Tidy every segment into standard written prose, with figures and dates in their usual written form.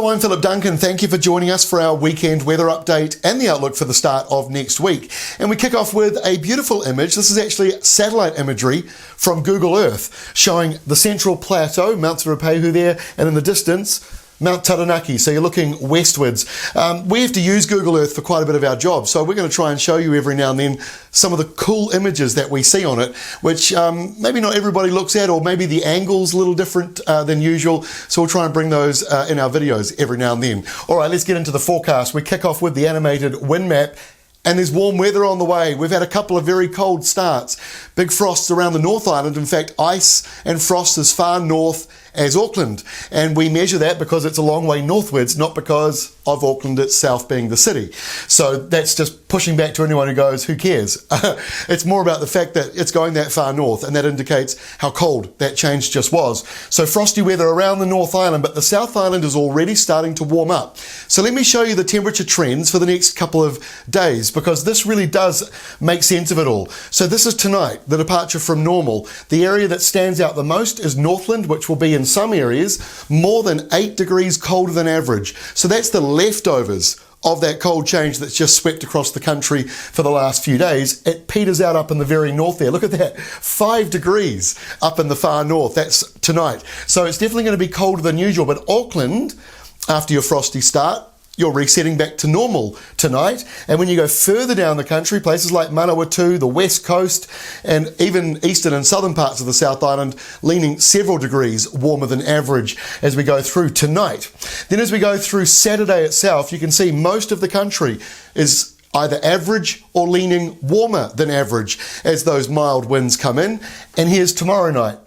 Hello, I'm Philip Duncan. Thank you for joining us for our weekend weather update and the outlook for the start of next week. And we kick off with a beautiful image. This is actually satellite imagery from Google Earth showing the central plateau, Mount Ruapehu there, and in the distance, Mount Taranaki, so you're looking westwards. We have to use Google Earth for quite a bit of our job, so we're going to try and show you every now and then some of the cool images that we see on it, which maybe not everybody looks at, or maybe the angle's a little different than usual, so we'll try and bring those in our videos every now and then. All right, let's get into the forecast. We kick off with the animated wind map. And there's warm weather on the way. We've had a couple of very cold starts. Big frosts around the North Island. In fact, ice and frost as far north as Auckland. And we measure that because it's a long way northwards, not because of Auckland itself being the city. So that's just pushing back to anyone who goes, who cares? It's more about the fact that it's going that far north, and that indicates how cold that change just was. So frosty weather around the North Island, but the South Island is already starting to warm up. So let me show you the temperature trends for the next couple of days, because this really does make sense of it all. So this is tonight, the departure from normal. The area that stands out the most is Northland, which will be in some areas more than 8 degrees colder than average. So that's the leftovers of that cold change that's just swept across the country for the last few days. It peters out up in the very north there. Look at that, 5 degrees up in the far north. That's tonight. So it's definitely going to be colder than usual. But Auckland, after your frosty start, you're resetting back to normal tonight. And when you go further down the country, places like Manawatu, the west coast, and even eastern and southern parts of the South Island, leaning several degrees warmer than average as we go through tonight. Then as we go through Saturday itself, you can see most of the country is either average or leaning warmer than average as those mild winds come in. And here's tomorrow night.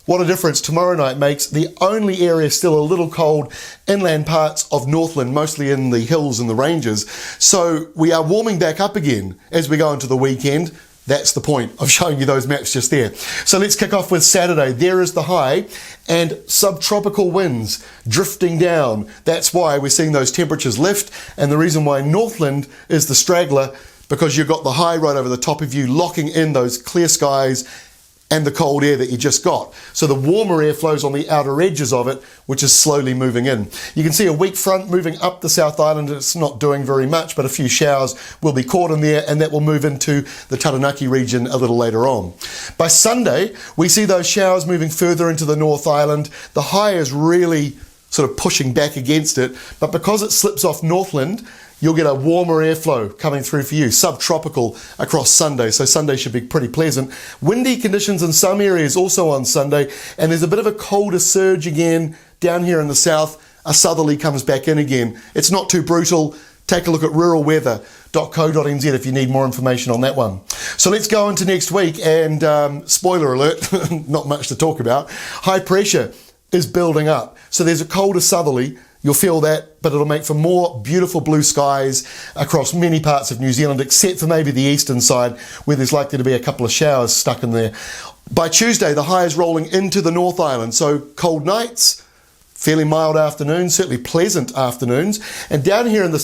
What a difference tomorrow night makes. The only area still a little cold, inland parts of Northland, mostly in the hills and the ranges. So we are warming back up again as we go into the weekend. That's the point of showing you those maps just there. So let's kick off with Saturday. There is the high and subtropical winds drifting down. That's why we're seeing those temperatures lift, and the reason why Northland is the straggler, because you've got the high right over the top of you, locking in those clear skies and the cold air that you just got. So the warmer air flows on the outer edges of it, which is slowly moving in. You can see a weak front moving up the South Island. It's not doing very much, but a few showers will be caught in there, and that will move into the Taranaki region a little later on. By Sunday, we see those showers moving further into the North Island. The high is really sort of pushing back against it, but because it slips off Northland, you'll get a warmer airflow coming through for you, subtropical across Sunday. So Sunday should be pretty pleasant. Windy conditions in some areas also on Sunday, and there's a bit of a colder surge again down here in the south. A southerly comes back in again. It's not too brutal. Take a look at ruralweather.co.nz if you need more information on that one. So let's go into next week, and spoiler alert, not much to talk about. High pressure is building up. So there's a colder southerly. You'll feel that, but it'll make for more beautiful blue skies across many parts of New Zealand, except for maybe the eastern side, where there's likely to be a couple of showers stuck in there. By Tuesday, the high is rolling into the North Island, so cold nights, fairly mild afternoons, certainly pleasant afternoons. And down here in the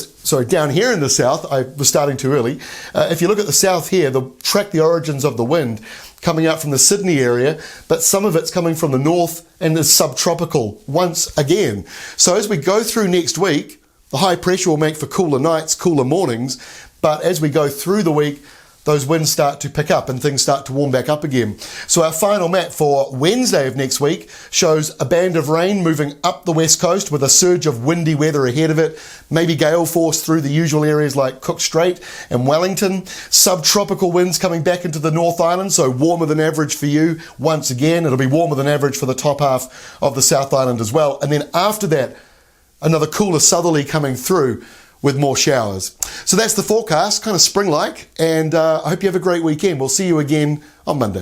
south, I was starting too early. If you look at the south here, they'll track the origins of the wind coming out from the Sydney area, but some of it's coming from the north and is subtropical once again. So as we go through next week, the high pressure will make for cooler nights, cooler mornings, but as we go through the week, those winds start to pick up and things start to warm back up again. So our final map for Wednesday of next week shows a band of rain moving up the west coast with a surge of windy weather ahead of it, maybe gale force through the usual areas like Cook Strait and Wellington. Subtropical winds coming back into the North Island, so warmer than average for you once again. It'll be warmer than average for the top half of the South Island as well. And then after that, another cooler southerly coming through with more showers. So that's the forecast, kind of spring-like, and I hope you have a great weekend. We'll see you again on Monday.